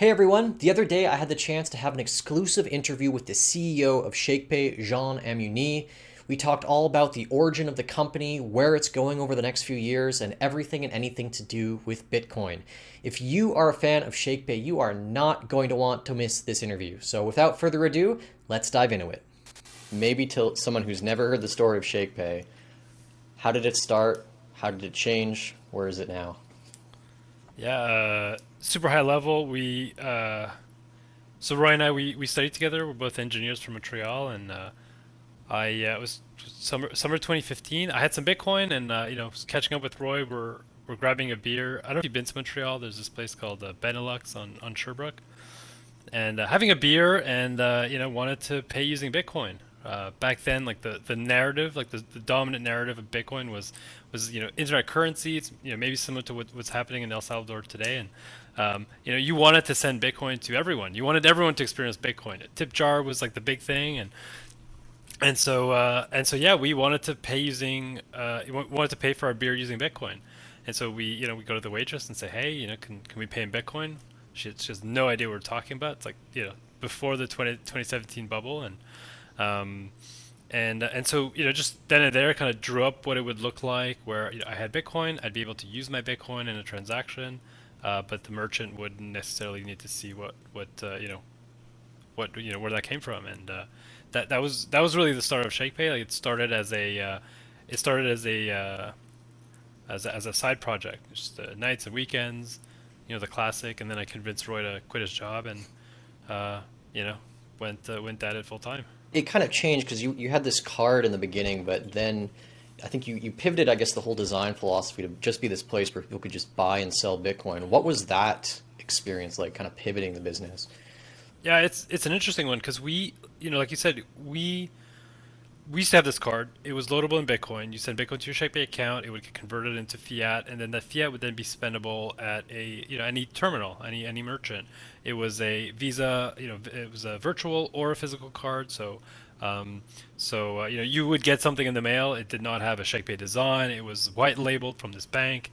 Hey everyone, the other day I had the chance to have an exclusive interview with the CEO of Shakepay, Jean Amiouny. We talked all about the origin of the company, where it's going over the next few years, and everything and anything to do with Bitcoin. If you are a fan of Shakepay, you are not going to want to miss this interview. So without further ado, let's dive into it. Maybe to someone who's never heard the story of Shakepay, how did it start? How did it change? Where is it now? Yeah, super high level. So Roy and I, we studied together. We're both engineers from Montreal, and I it was summer 2015. I had some Bitcoin, and was catching up with Roy. We're grabbing a beer. I don't know if you've been to Montreal. There's this place called Benelux on Sherbrooke, and having a beer, and wanted to pay using Bitcoin. Back then, like the narrative, like the dominant narrative of Bitcoin was internet currency. It's maybe similar to what's happening in El Salvador today, and you wanted to send Bitcoin to everyone. You wanted everyone to experience Bitcoin. A tip jar was like the big thing, and so yeah, we wanted to pay using wanted to pay for our beer using Bitcoin, and so we go to the waitress and say, hey, can we pay in Bitcoin? She has no idea what we're talking about. It's like before the 2017 bubble, um, and so just then and there kind of drew up what it would look like where I had Bitcoin. I'd be able to use my Bitcoin in a transaction, but the merchant wouldn't necessarily need to see what where that came from, and that was really the start of ShakePay. Like it started as a side project, just nights and weekends, the classic. And then I convinced Roy to quit his job and uh, you know went at it full time. It kind of changed because you had this card in the beginning, but then I think you pivoted, I guess, the whole design philosophy to just be this place where people could just buy and sell Bitcoin. What was that experience like, kind of pivoting the business? Yeah, it's an interesting one because like you said, we used to have this card. It was loadable in Bitcoin. You send Bitcoin to your ShakePay account. It would get converted into fiat, and then that fiat would then be spendable at any terminal, any merchant. It was a Visa. It was a virtual or a physical card. So you would get something in the mail. It did not have a ShakePay design. It was white labeled from this bank,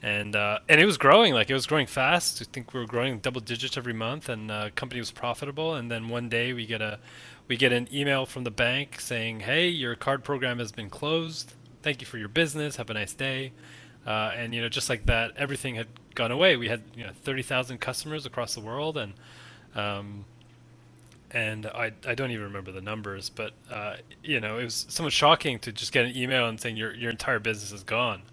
and it was growing. Like it was growing fast. I think we were growing double digits every month, and company was profitable. And then one day we get an email from the bank saying, "Hey, your card program has been closed. Thank you for your business. Have a nice day." And just like that, everything had gone away. We had 30,000 customers across the world, um, and I don't even remember the numbers, but it was somewhat shocking to just get an email and saying your entire business is gone.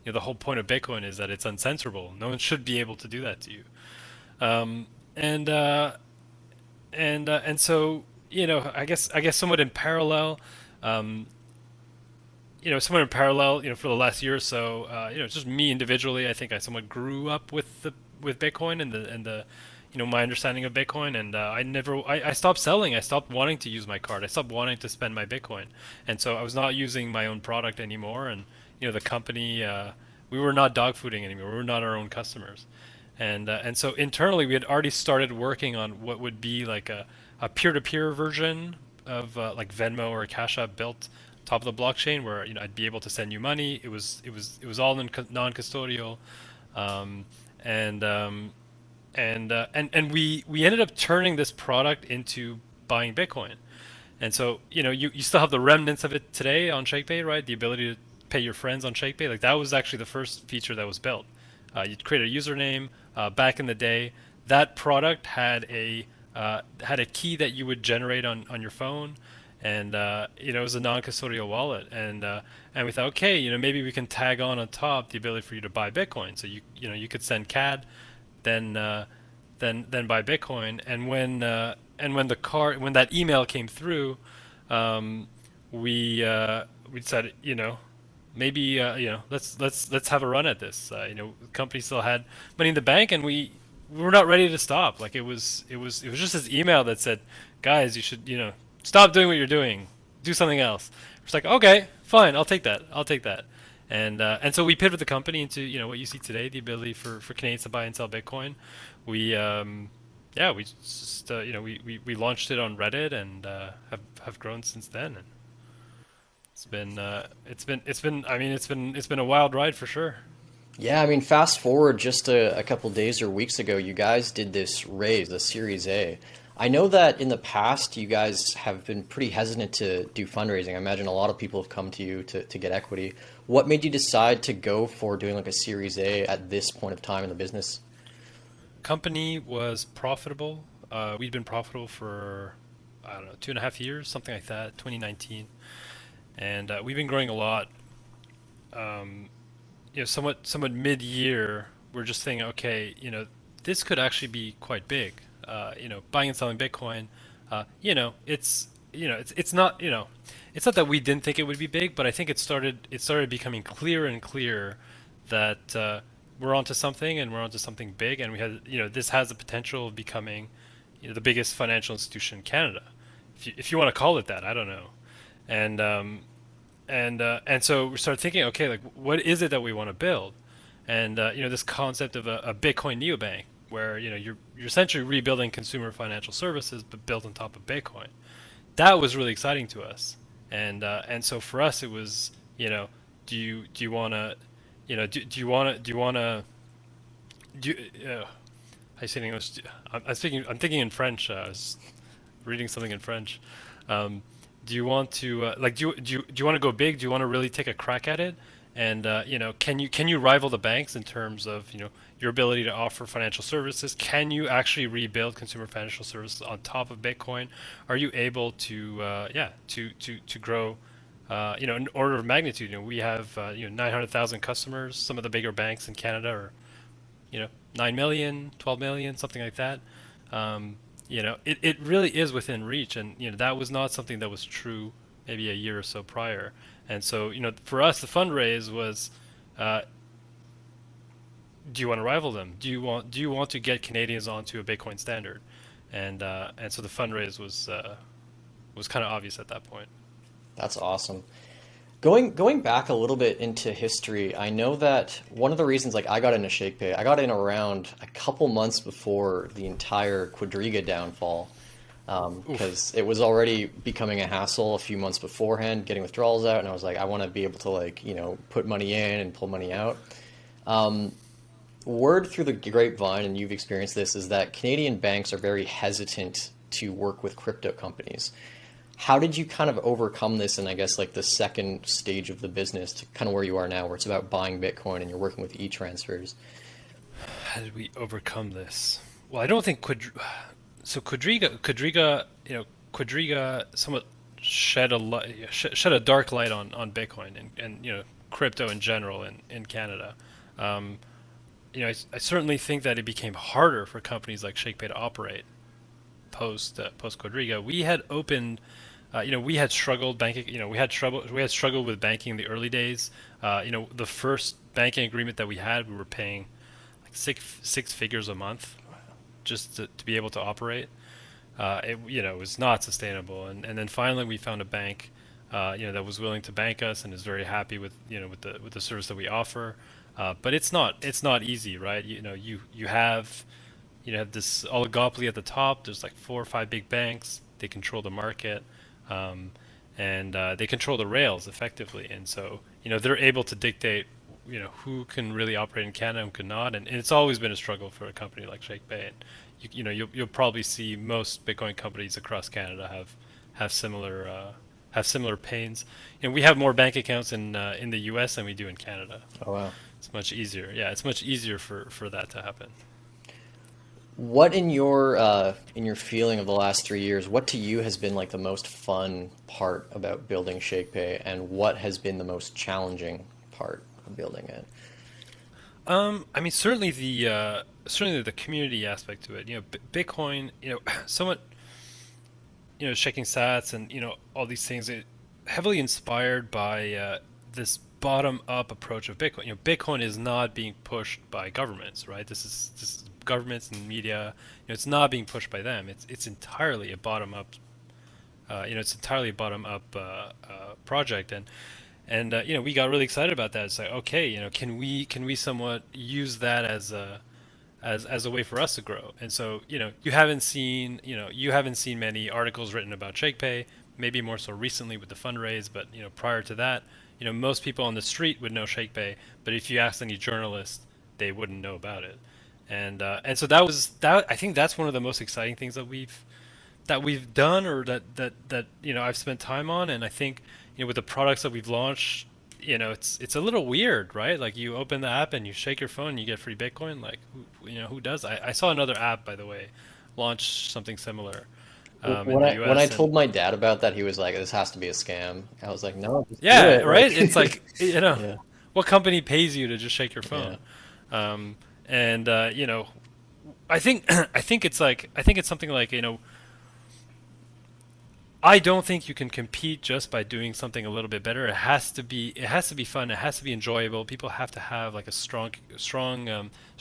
The whole point of Bitcoin is that it's uncensorable. No one should be able to do that to you. Um, and so I guess um, somewhat in parallel, for the last year or so, just me individually, I think I somewhat grew up with Bitcoin and my understanding of Bitcoin, and I stopped selling. I stopped wanting to use my card. I stopped wanting to spend my Bitcoin, and so I was not using my own product anymore. And the company, we were not dogfooding anymore. We were not our own customers, and so internally we had already started working on what would be like a peer-to-peer version of like Venmo or Cash App built top of the blockchain, where I'd be able to send you money. It was all non-custodial, um, and we ended up turning this product into buying Bitcoin. And so you still have the remnants of it today on ShakePay, right? The ability to pay your friends on ShakePay. Like that was actually the first feature that was built. You'd create a username. Back in the day, that product had a key that you would generate on your phone, and it was a non-custodial wallet. And we thought, okay, maybe we can tag on top the ability for you to buy Bitcoin. So you could send CAD, then then buy Bitcoin. And when that email came through, um, we decided, maybe let's have a run at this. The company still had money in the bank, and we were not ready to stop. Like it was just this email that said, guys, you should stop doing what you're doing, do something else. It's like, okay, fine, I'll take that. And so we pivoted the company into what you see today, the ability for Canadians to buy and sell Bitcoin. We yeah, we just we launched it on Reddit, and have grown since then. And it's been I mean it's been a wild ride for sure. Yeah, I mean, fast forward just a couple days or weeks ago, you guys did this raise, the Series A. I know that in the past, you guys have been pretty hesitant to do fundraising. I imagine a lot of people have come to you to get equity. What made you decide to go for doing like a Series A at this point of time in the business? Company was profitable. We'd been profitable for, I don't know, 2.5 years, something like that, 2019. And we've been growing a lot. Um, somewhat mid-year, we're just thinking, okay, this could actually be quite big. Buying and selling Bitcoin, it's not that we didn't think it would be big, but I think it started becoming clearer and clearer that we're onto something, and we're onto something big, and this has the potential of becoming, the biggest financial institution in Canada, if you want to call it that. I don't know. And so we started thinking, okay, like, what is it that we want to build? And this concept of a Bitcoin neobank, where you're essentially rebuilding consumer financial services, but built on top of Bitcoin. That was really exciting to us. And so for us, it was, do you want to, do you, I say in English. I'm thinking in French. I was reading something in French. Um, do you want to do you want to go big? Do you want to really take a crack at it? And can you rival the banks in terms of your ability to offer financial services? Can you actually rebuild consumer financial services on top of Bitcoin? Are you able to to grow an order of magnitude? We have 900,000 customers. Some of the bigger banks in Canada are 9 million, 12 million, something like that. It really is within reach. And, that was not something that was true maybe a year or so prior. And so, for us, the fundraise was, uh, do you want to rival them? Do you want to get Canadians onto a Bitcoin standard? And so the fundraise was kind of obvious at that point. That's awesome. Going back a little bit into history, I know that one of the reasons like I got into ShakePay, I got in around a couple months before the entire Quadriga downfall, Oof. because it was already becoming a hassle a few months beforehand, getting withdrawals out, and I was like, I want to be able to like, put money in and pull money out. Word through the grapevine, and you've experienced this, is that Canadian banks are very hesitant to work with crypto companies. How did you kind of overcome this in, I guess, like the second stage of the business to kind of where you are now, where it's about buying Bitcoin and you're working with e-transfers? How did we overcome this? Well, I don't think Quadriga, Quadriga somewhat shed a dark light on Bitcoin and crypto in general in Canada. Um, I certainly think that it became harder for companies like ShakePay to operate post Quadriga. We had opened, we had struggled banking. We had struggled with banking in the early days. The first banking agreement that we had, we were paying like six figures a month just to be able to operate. It was not sustainable. And then finally we found a bank, that was willing to bank us and is very happy with the service that we offer. But it's not easy, right? You have this oligopoly at the top. There's like four or five big banks. They control the market, um, and they control the rails effectively. And so they're able to dictate who can really operate in Canada and who cannot. And it's always been a struggle for a company like ShakePay. And you'll probably see most Bitcoin companies across Canada have similar have similar pains. We have more bank accounts in the U.S. than we do in Canada. Oh wow. It's much easier. Yeah, it's much easier for that to happen. What in your feeling of the last 3 years, what to you has been like the most fun part about building ShakePay, and what has been the most challenging part of building it? I mean, certainly the community aspect to it. Bitcoin. Somewhat. Shaking sats and all these things. Heavily inspired by this bottom-up approach of Bitcoin. Bitcoin is not being pushed by governments, right? This is governments and media. It's not being pushed by them. It's entirely a bottom-up. It's entirely a bottom-up project, and we got really excited about that. It's like, okay, can we somewhat use that as a way for us to grow? And so you haven't seen many articles written about ShakePay, maybe more so recently with the fundraise, but prior to that, most people on the street would know Shakepay, but if you asked any journalist, they wouldn't know about it. And so that. I think that's one of the most exciting things that we've done, or that I've spent time on. And I think with the products that we've launched, it's a little weird, right? Like, you open the app and you shake your phone and you get free Bitcoin. Like, who does? I saw another app, by the way, launch something similar in When the I U.S. and told my dad about that, he was like, "This has to be a scam." I was like, "No, just do yeah, it." right. Like, It's like, yeah, what company pays you to just shake your yeah. phone? And I think I think it's something like, I don't think you can compete just by doing something a little bit better. It has to be fun. It has to be enjoyable. People have to have like a strong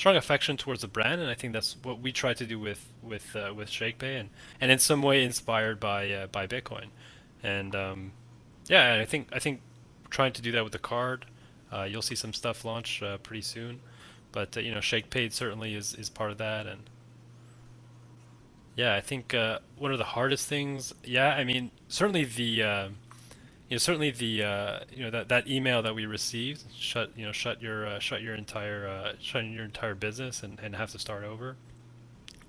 affection towards the brand, and I think that's what we try to do with ShakePay, and in some way inspired by Bitcoin. And yeah, and I think trying to do that with the card. You'll see some stuff launch pretty soon, but ShakePay certainly is part of that. And yeah, I think one of the hardest things, yeah, I mean, certainly that email that we received, shut your entire business and have to start over.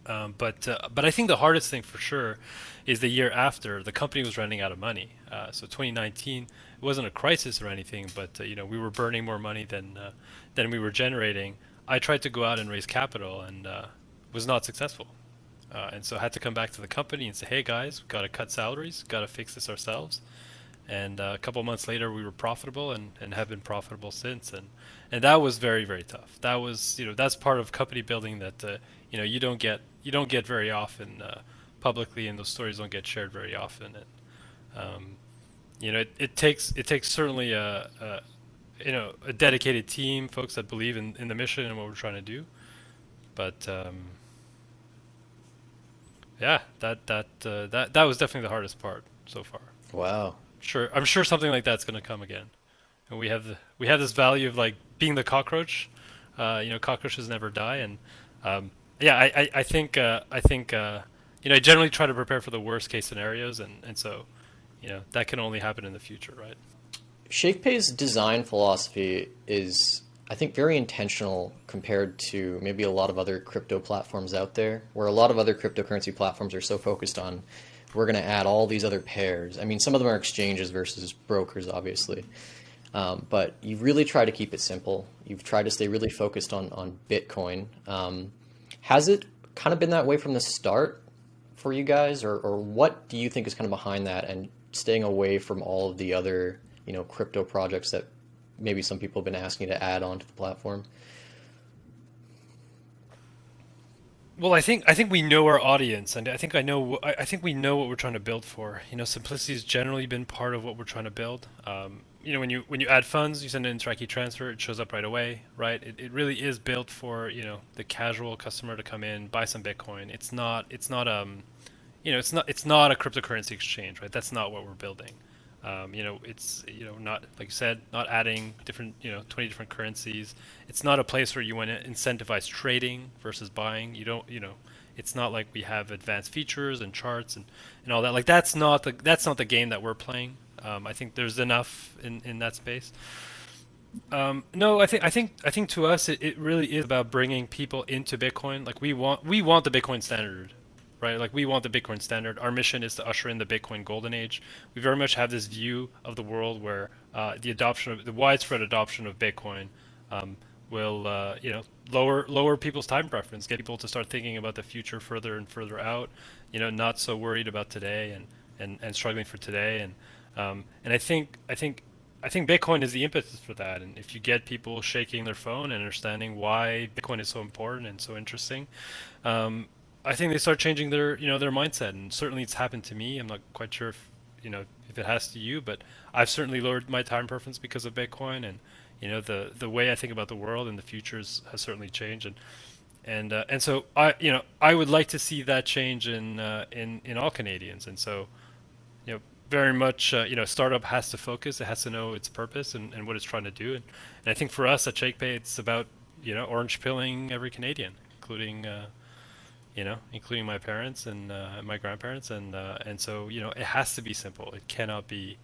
But I think the hardest thing for sure is the year after. The company was running out of money. So 2019, it wasn't a crisis or anything, but we were burning more money than we were generating. I tried to go out and raise capital and was not successful. And so I had to come back to the company and say, hey guys, we've got to cut salaries, got to fix this ourselves. And a couple months later, we were profitable and have been profitable since. And that was very, very tough. That was, that's part of company building that, you don't get very often publicly, and those stories don't get shared very often. And, it takes certainly a dedicated team, folks that believe in the mission and what we're trying to do. But yeah, that was definitely the hardest part so far. Wow. Sure, I'm sure something like that's going to come again. And we have this value of like being the cockroach. Cockroaches never die. And yeah, I generally try to prepare for the worst case scenarios, and so that can only happen in the future, right? ShakePay's design philosophy is, I think, very intentional compared to maybe a lot of other crypto platforms out there, where a lot of other cryptocurrency platforms are so focused on we're going to add all these other pairs. I mean, some of them are exchanges versus brokers, obviously. But you really try to keep it simple. You've tried to stay really focused on Bitcoin. Has it kind of been that way from the start for you guys, or what do you think is kind of behind that and staying away from all of the other, crypto projects that maybe some people have been asking you to add onto the platform? Well, I think we know our audience, and I think we know what we're trying to build for. Simplicity has generally been part of what we're trying to build. When you add funds, you send an Interactive transfer, it shows up right away, right? It really is built for the casual customer to come in, buy some Bitcoin. It's not a cryptocurrency exchange, right? That's not what we're building. It's not, like you said, not adding different 20 different currencies. It's not a place where you want to incentivize trading versus buying. You don't It's not like we have advanced features and charts and all that. Like, that's not the game that we're playing. I think there's enough in that space. No, I think to us it really is about bringing people into Bitcoin. Like, we want the Bitcoin standard, right? Like, we want the Bitcoin standard. Our mission is to usher in the Bitcoin golden age. We very much have this view of the world where the widespread adoption of Bitcoin um, will lower people's time preference, get people to start thinking about the future further and further out. Not so worried about today and struggling for today. And I think Bitcoin is the impetus for that. And if you get people shaking their phone and understanding why Bitcoin is so important and so interesting, um, I think they start changing their mindset. And certainly it's happened to me. I'm not quite sure if it has to you, but I've certainly lowered my time preference because of Bitcoin. And the way I think about the world and the futures has certainly changed. And so I would like to see that change in all Canadians. And so very much, startup has to focus. It has to know its purpose and what it's trying to do. And I think for us at ShakePay, it's about orange pilling every Canadian, including my parents and my grandparents. And so it has to be simple. It cannot be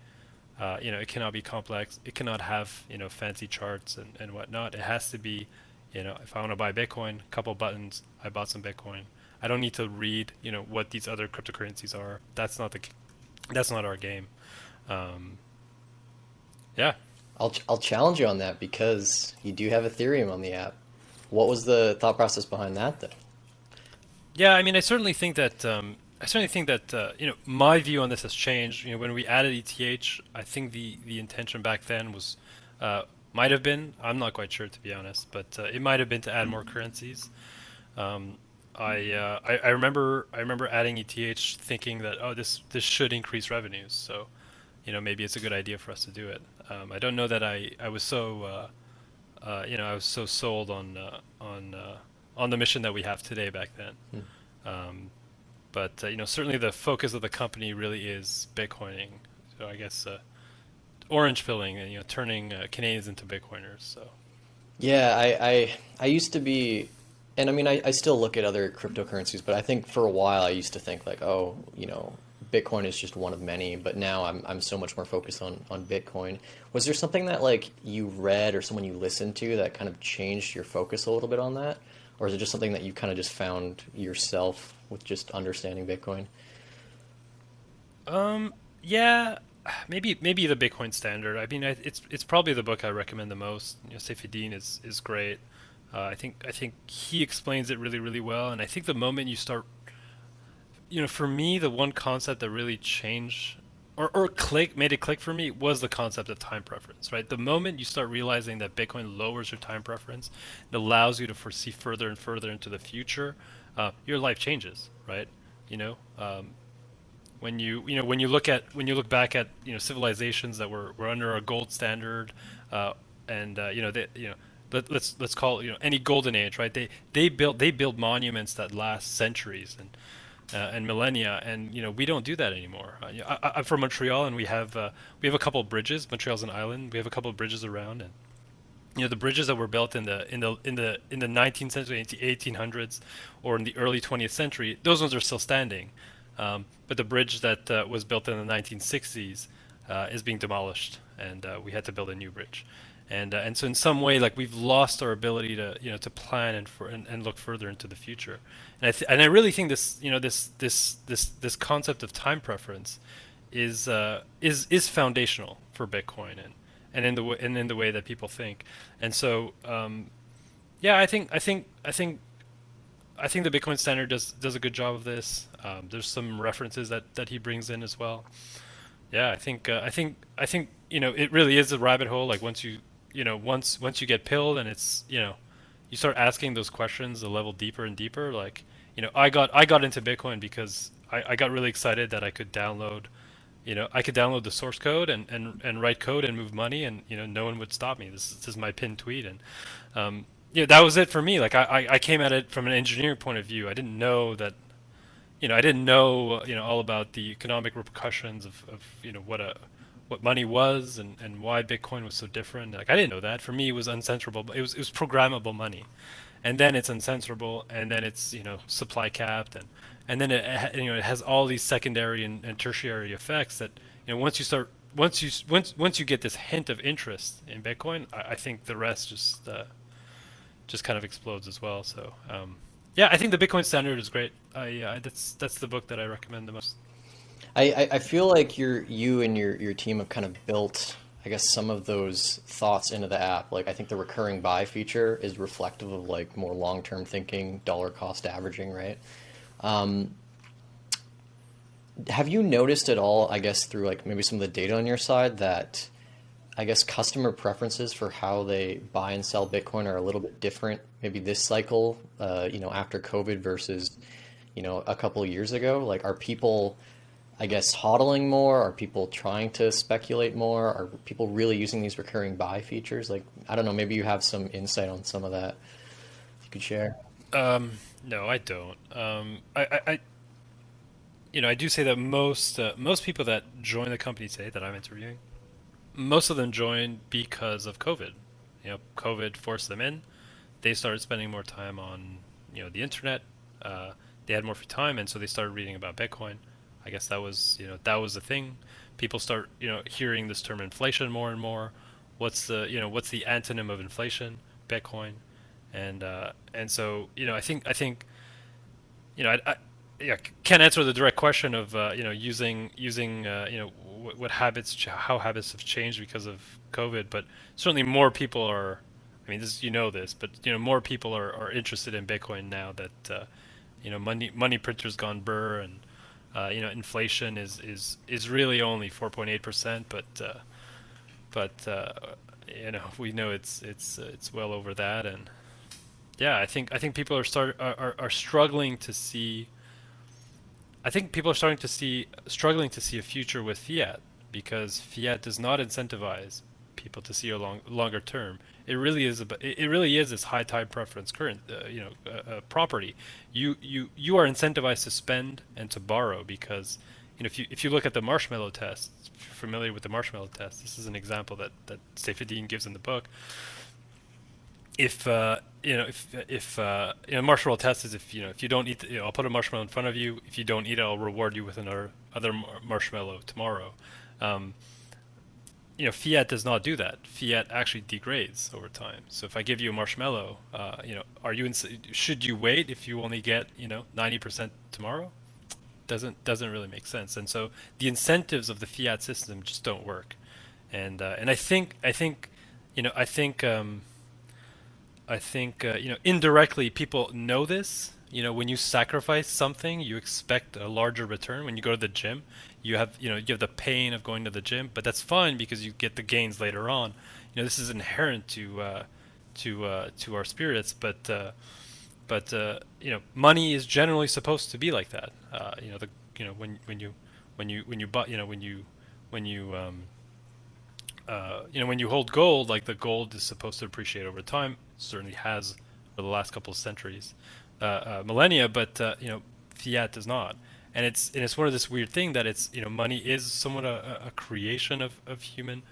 It cannot be complex. It cannot have fancy charts and whatnot. It has to be, if I want to buy Bitcoin, a couple buttons, I bought some Bitcoin. I don't need to read what these other cryptocurrencies are. That's not our game. Um, yeah. I'll challenge you on that because you do have Ethereum on the app. What was the thought process behind that, though? Yeah, I mean, I certainly think that my view on this has changed. When we added ETH, I think the intention back then was might have been, I'm not quite sure to be honest, but it might have been to add more currencies. Um, I remember adding ETH thinking that, oh, this should increase revenues, so maybe it's a good idea for us to do it. I don't know that I was so I was so sold on the mission that we have today back then. Hmm. Um, but certainly the focus of the company really is Bitcoining. So I guess orange pilling and turning Canadians into Bitcoiners. So Yeah, I used to be, and I mean, I still look at other cryptocurrencies, but I think for a while I used to think like, oh, Bitcoin is just one of many, but now I'm so much more focused on Bitcoin. Was there something that like you read or someone you listened to that kind of changed your focus a little bit on that? Or is it just something that you kind of just found yourself with just understanding Bitcoin? yeah, maybe the Bitcoin Standard. I mean, it's probably the book I recommend the most. Saifedean is great. I think he explains it really well, and I think the moment you start, for me, the one concept that really changed or made it click for me was the concept of time preference, right? The moment you start realizing that Bitcoin lowers your time preference, it allows you to foresee further and further into the future, your life changes, right? You know, when you look back at civilizations that were under a gold standard, and let's call it any golden age, right? They build monuments that last centuries and millennia, and we don't do that anymore. I'm from Montreal, and we have a couple of bridges. Montreal's an island. We have a couple of bridges around, and the bridges that were built in the 19th century, 1800s, or in the early 20th century, those ones are still standing. But the bridge that was built in the 1960s is being demolished, and we had to build a new bridge. And so in some way, like, we've lost our ability to to plan and look further into the future. And I really think this concept of time preference is foundational for Bitcoin, and in the way that people think. And so yeah, I think the Bitcoin Standard does a good job of this. There's some references that he brings in as well. Yeah, I think it really is a rabbit hole. Like, once you get pilled, and it's you start asking those questions a level deeper and deeper. Like, I got into Bitcoin because I got really excited that I could download the source code and write code and move money, and no one would stop me. This is my pinned tweet, and that was it for me. Like, I came at it from an engineering point of view. I didn't know that I didn't know all about the economic repercussions of what money was, and why Bitcoin was so different. Like, I didn't know that. For me, it was uncensorable. It was programmable money, and then it's uncensorable, and then it's supply capped, and then it has all these secondary and tertiary effects that once you get this hint of interest in Bitcoin, I think the rest just kind of explodes as well. So yeah, I think the Bitcoin Standard is great. That's the book that I recommend the most. I feel like you and your team have kind of built, I guess, some of those thoughts into the app. Like, I think the recurring buy feature is reflective of like more long-term thinking, dollar cost averaging, right? Um, have you noticed at all, I guess, through like maybe some of the data on your side that I guess customer preferences for how they buy and sell Bitcoin are a little bit different, maybe this cycle, after COVID versus, a couple of years ago? Like, are people, I guess, hodling more? Are people trying to speculate more? Are people really using these recurring buy features? Like, I don't know, maybe you have some insight on some of that you could share. No, I don't. I do say that most people that join the company today that I'm interviewing, most of them joined because of COVID. COVID forced them in. They started spending more time on the internet. They had more free time, and so they started reading about Bitcoin. I guess that was the thing. People start hearing this term inflation more and more. What's the antonym of inflation? Bitcoin, and so I think yeah, can't answer the direct question of using what how habits have changed because of COVID, but certainly more people are. I mean, this, but more people are interested in Bitcoin now that money printers gone burr, and inflation is really only 4.8%, but we know it's well over that, and yeah, I think people are struggling to see. I think people are struggling to see a future with fiat, because fiat does not incentivize people to see a longer term. It really is this high time preference current property. You are incentivized to spend and to borrow, because if you look at the marshmallow test, if you're familiar with the marshmallow test, this is an example that Seyfedin gives in the book. If marshmallow test is, if you don't eat I'll put a marshmallow in front of you. If you don't eat it, I'll reward you with another other marshmallow tomorrow. um, Fiat does not do that. Fiat actually degrades over time. So if I give you a marshmallow, should you wait if you only get 90% tomorrow? Doesn't really make sense. And so the incentives of the fiat system just don't work. And I think indirectly people know this. When you sacrifice something, you expect a larger return. When you go to the gym, you have the pain of going to the gym, but that's fine because you get the gains later on. This is inherent to our spirits, but money is generally supposed to be like that. When you buy, when you hold gold, like, the gold is supposed to appreciate over time. Certainly has for the last couple of centuries, millennia, but fiat does not. And it's one of this weird thing that money is somewhat a creation of human,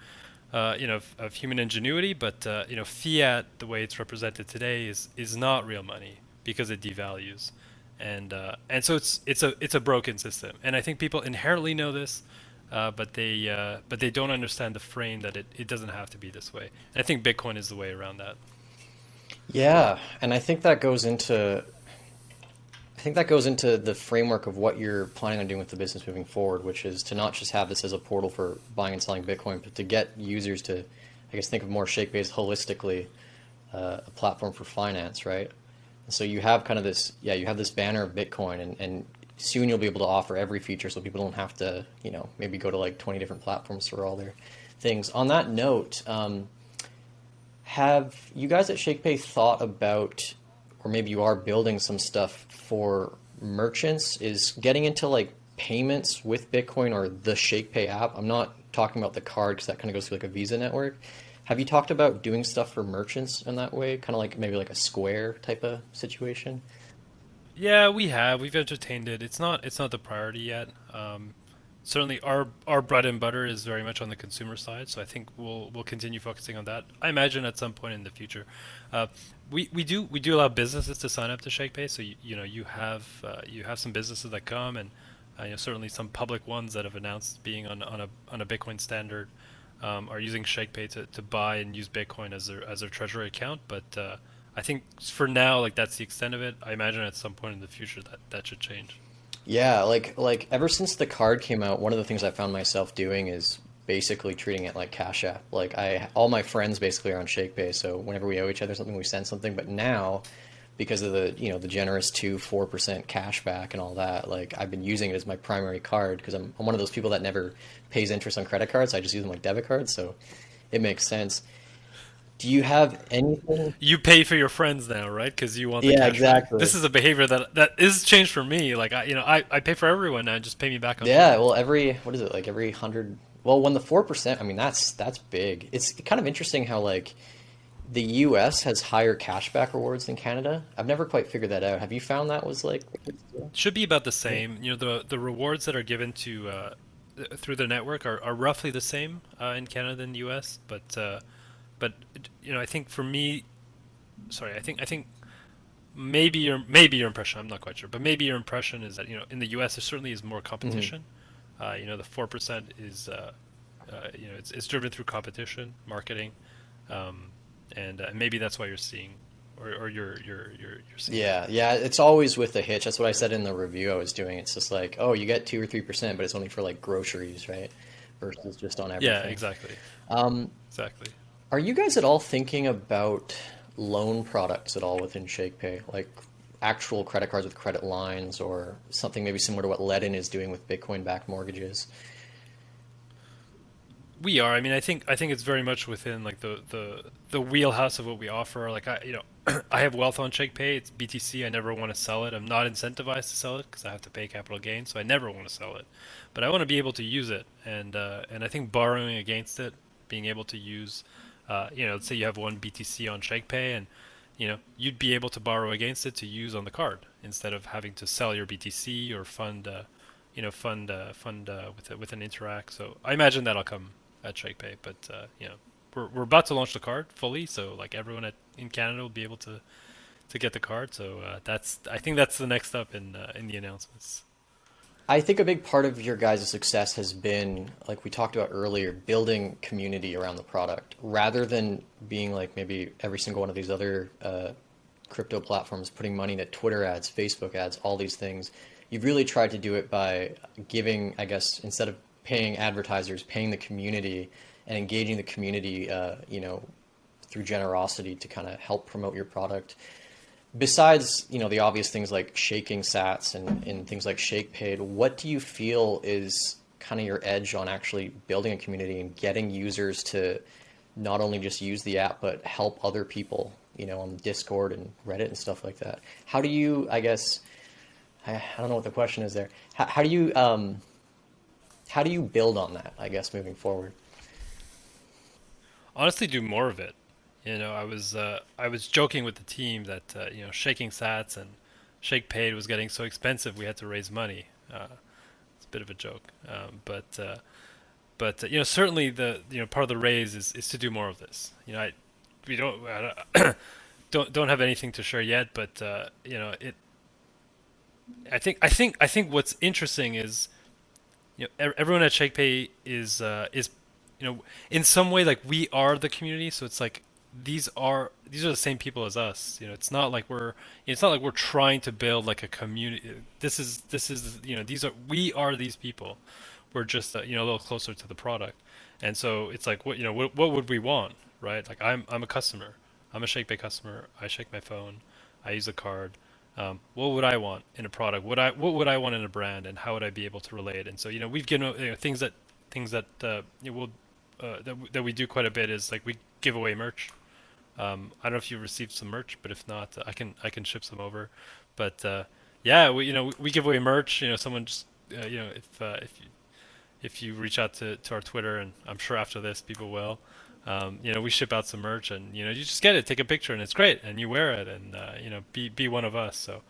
of human ingenuity, but fiat, the way it's represented today, is not real money because it devalues, and so it's a broken system. And I think people inherently know this, but they don't understand the frame that it doesn't have to be this way. And I think Bitcoin is the way around that. Yeah, and I think that goes into the framework of what you're planning on doing with the business moving forward, which is to not just have this as a portal for buying and selling Bitcoin, but to get users to, I guess, think of more Shakebase holistically, a platform for finance, right? And so you have kind of this, yeah, you have this banner of Bitcoin, and soon you'll be able to offer every feature, so people don't have to, maybe go to like 20 different platforms for all their things. On that note, have you guys at ShakePay thought about, or maybe you are building some stuff for merchants, is getting into like payments with Bitcoin or the ShakePay app? I'm not talking about the card because that kind of goes through like a Visa network. Have you talked about doing stuff for merchants in that way? Kind of like maybe like a Square type of situation? Yeah, we've entertained it. It's not the priority yet. Certainly our bread and butter is very much on the consumer side, so I think we'll continue focusing on that. I imagine at some point in the future, uh, we do allow businesses to sign up to ShakePay. So you have some businesses that come, and certainly some public ones that have announced being on a Bitcoin standard, are using ShakePay to buy and use Bitcoin as their treasury account. But I think for now, like, that's the extent of it. I imagine at some point in the future that should change. Yeah, like ever since the card came out, one of the things I found myself doing is basically treating it like Cash App. Like, all my friends basically are on ShakePay, so whenever we owe each other something, we send something. But now, because of the generous 2-4% cash back and all that, like, I've been using it as my primary card because I'm one of those people that never pays interest on credit cards. I just use them like debit cards, so it makes sense. Do you have anything? You pay for your friends now, right? Because you want the Yeah, cash back. exactly. This is a behavior that is changed for me. Like, I pay for everyone now. Just pay me back on Yeah, Tuesday. well, what is it, like every 100? Well, when the 4%, I mean, that's big. It's kind of interesting how, like, the US has higher cashback rewards than Canada. I've never quite figured that out. Have you found that was like the case too? Should be about the Yeah. same. The rewards that are given to through the network are roughly the same in Canada and the U.S. But I think for me, sorry, I think maybe your impression, I'm not quite sure, but maybe your impression is that in the U.S. there certainly is more Hmm. competition. The 4% is it's driven through competition, marketing, um, and maybe that's why you're seeing, or you're seeing that. Yeah, yeah, it's always with a hitch. That's what I said in the review I was doing. It's just like, oh, you get 2 or 3%, but it's only for like groceries, right? Versus just on Yeah, everything. exactly, Um, exactly. are you guys at all thinking about loan products at all within ShakePay, like actual credit cards with credit lines, or something maybe similar to what Ledin is doing with Bitcoin-backed mortgages? We are. I mean, I think it's very much within like the wheelhouse of what we offer. Like I have wealth on ShakePay. It's BTC. I never want to sell it. I'm not incentivized to sell it because I have to pay capital gain, so I never want to sell it. But I want to be able to use it, and I think borrowing against it, being able to use, let's say you have one BTC on ShakePay, and you'd be able to borrow against it to use on the card instead of having to sell your BTC or fund with an Interact. So I imagine that'll come at ShakePay, but we're about to launch the card fully, so like everyone in Canada will be able to get the card. So I think that's the next step in the announcements. I think a big part of your guys' success has been, like we talked about earlier, building community around the product rather than being like maybe every single one of these other crypto platforms putting money into Twitter ads, Facebook ads, all these things. You've really tried to do it by giving, I guess, instead of paying advertisers, paying the community and engaging the community, through generosity to kind of help promote your product. Besides, the obvious things like shaking sats and things like ShakePaid, what do you feel is kind of your edge on actually building a community and getting users to not only just use the app, but help other people, on Discord and Reddit and stuff like that? How do you, I guess, I don't know what the question is there. How do you build on that, I guess, moving forward? Honestly, do more of it. I was joking with the team that shaking Sats and Shake Paid was getting so expensive we had to raise money. It's a bit of a joke, but certainly the part of the raise is to do more of this. We don't have anything to share yet, but it. I think what's interesting is everyone at ShakePay is in some way like we are the community. So it's like these are the same people as us. It's not like we're trying to build like a community. This is these are we are these people. We're just a little closer to the product, and so it's like what would we want, right? Like I'm a customer. I'm a ShakePay customer. I shake my phone. I use a card. What would I want in a product? What would I want in a brand, and how would I be able to relate? And so we've given things that that we do quite a bit is like we give away merch. I don't know if you received some merch, but if not, I can ship some over. But yeah, we give away merch. Someone just if you reach out to our Twitter, and I'm sure after this people will. We ship out some merch, and you just get it, take a picture, and it's great, and you wear it, and be one of us. So,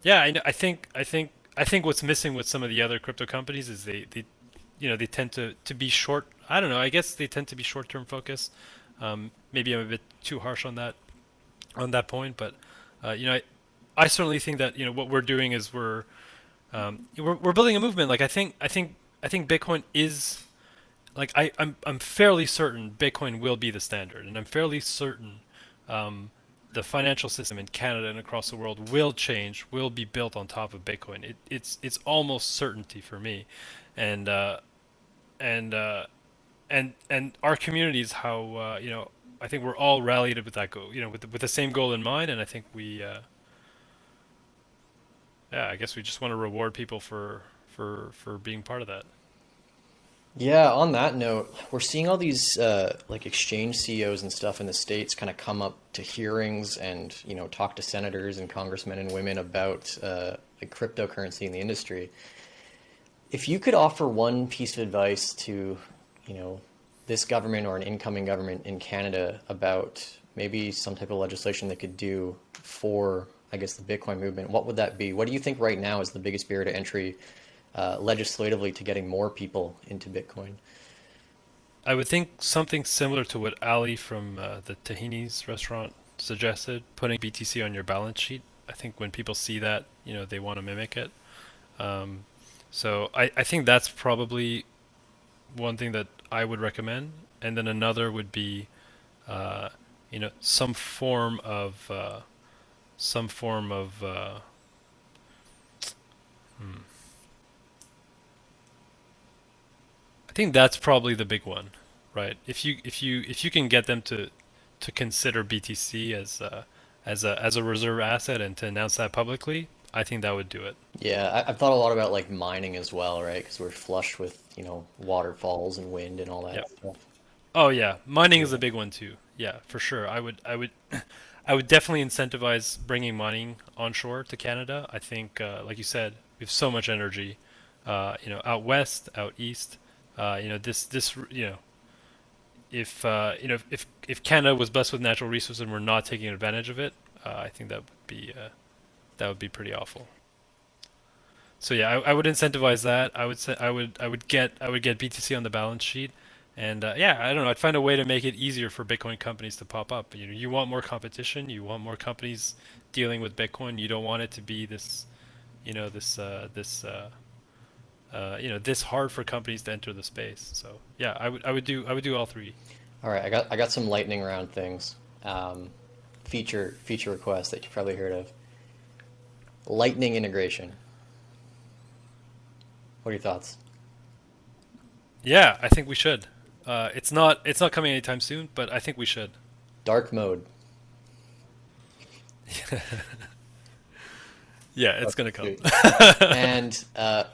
yeah, I think what's missing with some of the other crypto companies is they tend to be short. I don't know. I guess they tend to be short-term focused. Maybe I'm a bit too harsh on that point, but I certainly think that what we're doing is we're building a movement. Like I think Bitcoin is like I'm fairly certain Bitcoin will be the standard, and I'm fairly certain the financial system in Canada and across the world will change, will be built on top of Bitcoin. It's almost certainty for me, and and uh, and our community is how I think we're all rallied with that goal, with the same goal in mind, and I think yeah, I guess we just want to reward people for being part of that. Yeah, on that note, we're seeing all these like exchange CEOs and stuff in the States kind of come up to hearings and talk to senators and congressmen and women about like cryptocurrency in the industry. If you could offer one piece of advice to, you know, this government or an incoming government in Canada about maybe some type of legislation they could do for, I guess, the Bitcoin movement, what would that be? What do you think right now is the biggest barrier to entry legislatively to getting more people into Bitcoin? I would think something similar to what Ali from the Tahini's restaurant suggested, putting BTC on your balance sheet. I think when people see that, they want to mimic it. Um, so I think that's probably one thing that I would recommend. And then another would be, uh, some form of some form of hmm, I think that's probably the big one, right? If you can get them to consider BTC as as a reserve asset and to announce that publicly, I think that would do it. Yeah, I've thought a lot about like mining as well, right? Because we're flush with, waterfalls and wind and all Yeah. that stuff. Oh yeah, mining is a Yeah. big one too. Yeah, for sure. I would definitely incentivize bringing mining onshore to Canada. I think, like you said, we have so much energy, out west, out east. This, if Canada was blessed with natural resources and we're not taking advantage of it, I think that would be pretty awful. So yeah, I would incentivize that. I would get BTC on the balance sheet, and yeah, I don't know. I'd find a way to make it easier for Bitcoin companies to pop up. You want more competition. You want more companies dealing with Bitcoin. You don't want it to be this, this hard for companies to enter the space. So yeah, I would do all three. All right, I got some lightning round things. Um, feature requests that you've probably heard of. Lightning integration. What are your thoughts? Yeah, I think we should. It's not coming anytime soon, but I think we should. Dark mode. Yeah, it's Fuck gonna come. you. And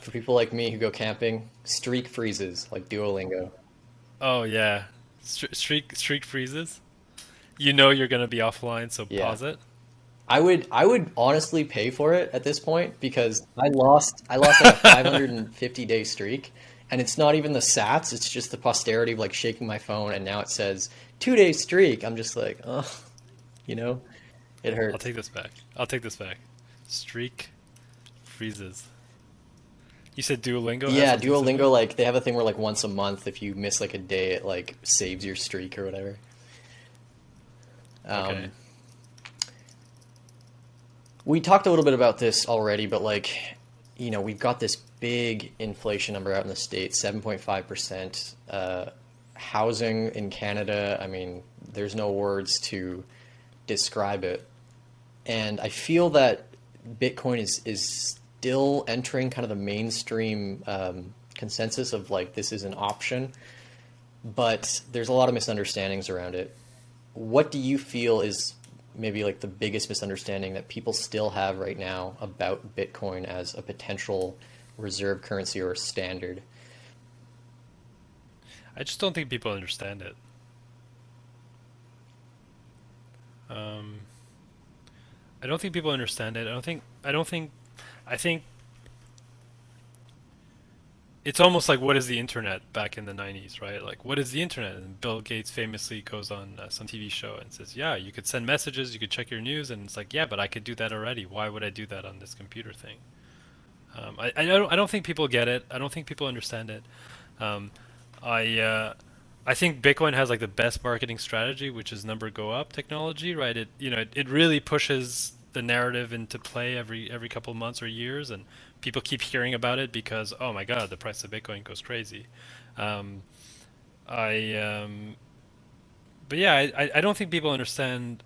for people like me who go camping, streak freezes like Duolingo. Oh yeah, streak freezes. You know you're gonna be offline, so Yeah. pause it. I would honestly pay for it at this point because I lost like a 550-day streak, and it's not even the sats, it's just the posterity of like shaking my phone and now it says 2 day streak. I'm just like, oh, you know, it I'll hurts. take this back. I'll take this back. Streak freezes. You said Duolingo has Yeah, something similar? Duolingo, like they have a thing where like once a month if you miss like a day it like saves your streak or whatever. Okay. Um, we talked a little bit about this already, but like, we've got this big inflation number out in the States, 7.5%. Housing in Canada, I mean, there's no words to describe it. And I feel that Bitcoin is still entering kind of the mainstream consensus of like this is an option, but there's a lot of misunderstandings around it. What do you feel is maybe like the biggest misunderstanding that people still have right now about Bitcoin as a potential reserve currency or a standard? I just don't think people understand it. Um, I don't think people understand it. I think it's almost like what is the internet back in the 90s, right? Like what is the internet? And Bill Gates famously goes on some TV show and says, "Yeah, you could send messages, you could check your news," and it's like, "Yeah, but I could do that already. Why would I do that on this computer thing?" I don't think people get it. I don't think people understand it. Um, I I think Bitcoin has like the best marketing strategy, which is number go up technology, right? It really pushes the narrative into play every couple of months or years, and people keep hearing about it because oh my God, the price of Bitcoin goes crazy. Um, I but yeah, I don't think people understand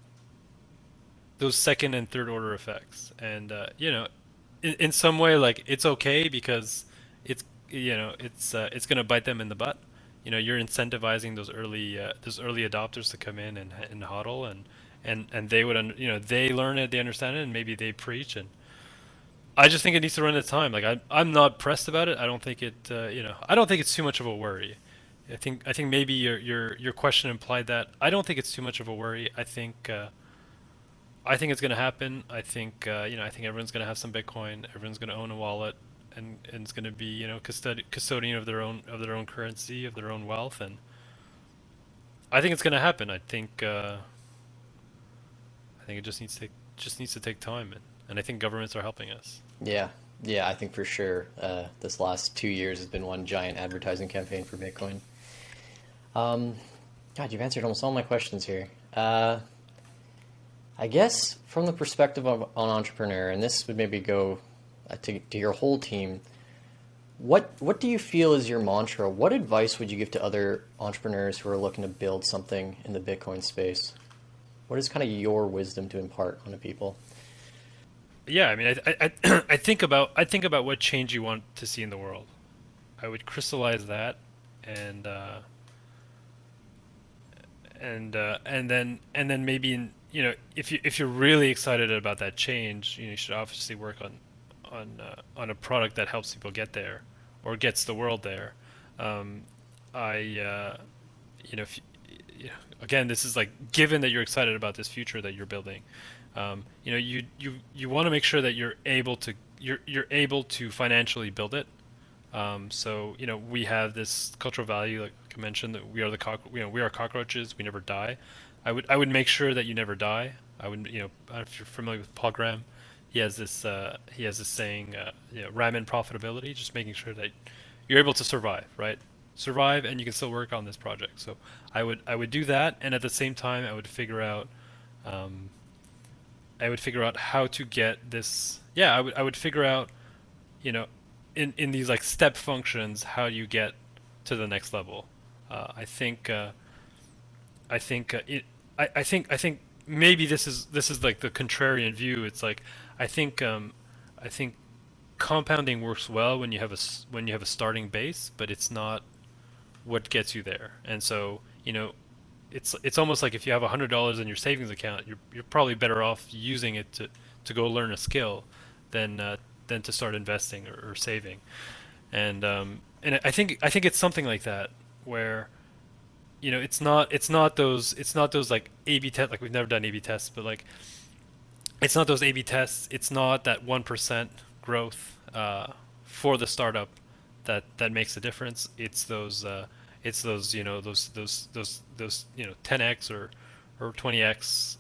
those second and third order effects, and in some way like it's okay because it's it's gonna bite them in the butt. You're incentivizing those early adopters to come in and hodl and they would they learn it, they understand it, and maybe they preach. And I just think it needs to run its time. Like I'm not pressed about it. I don't think I don't think it's too much of a worry. I think maybe your question implied that. I don't think it's too much of a worry. I think it's going to happen. I think everyone's going to have some Bitcoin. Everyone's going to own a wallet, and it's going to be custodian of their own currency, of their own wealth, and I think it's going to happen. I think it just needs to take time, and I think governments are helping us. Yeah, yeah, I think for sure. This last 2 years has been one giant advertising campaign for Bitcoin. Um, God, you've answered almost all my questions here. I guess from the perspective of an entrepreneur, and this would maybe go to your whole team, what do you feel is your mantra? What advice would you give to other entrepreneurs who are looking to build something in the Bitcoin space? What is kind of your wisdom to impart onto people? Yeah, I mean, I think about what change you want to see in the world. I would crystallize that, and and then maybe if you're really excited about that change, you should obviously work on a product that helps people get there, or gets the world there. Um, I if again, this is like, given that you're excited about this future that you're building, you want to make sure that you're able to financially build it. So we have this cultural value, like I mentioned, that we are cockroaches. We never die. I would make sure that you never die. I would, I don't know if you're familiar with Paul Graham. He has this saying, ramen profitability, just making sure that you're able to survive, right? Survive, and you can still work on this project. So I would do that, and at the same time, um, I would figure out how to get this. Yeah, I would figure out, you know, in these like step functions, how you get to the next level. I think I think it I think maybe this is like the contrarian view. It's like I think I think compounding works well when when you have a starting base, but it's not what gets you there. And so, it's almost like if you have $100 in your savings account, you're probably better off using it to go learn a skill than to start investing or saving. And I think it's something like that, where it's not those like A/B tests. Like, we've never done A/B tests, but like, it's not those A/B tests. It's not that 1% growth for the startup that makes a difference. It's those 10x or 20x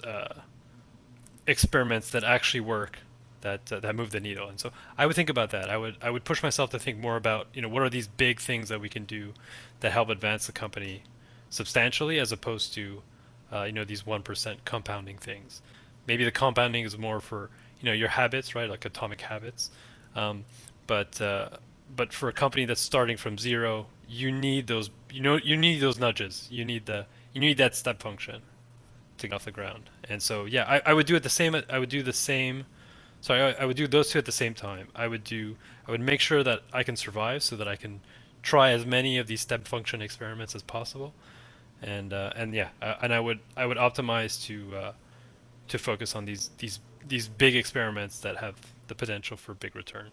experiments that actually work, that move the needle. And so I would think about that. I would push myself to think more about, what are these big things that we can do that help advance the company substantially, as opposed to these 1% compounding things. Maybe the compounding is more for your habits, right? Like atomic habits. Um, but for a company that's starting from zero, you need those you need those nudges. You need that step function to get off the ground. And so, yeah, I would do it the same. I would do the same. Sorry, I would do those two at the same time. I would make sure that I can survive, so that I can try as many of these step function experiments as possible. And yeah, and I would optimize to focus on these big experiments that have the potential for big return.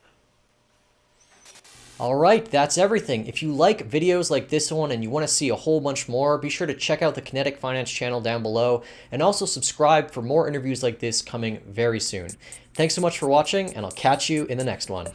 All right, that's everything. If you like videos like this one and you want to see a whole bunch more, be sure to check out the Kinetic Finance channel down below, and also subscribe for more interviews like this coming very soon. Thanks so much for watching, and I'll catch you in the next one.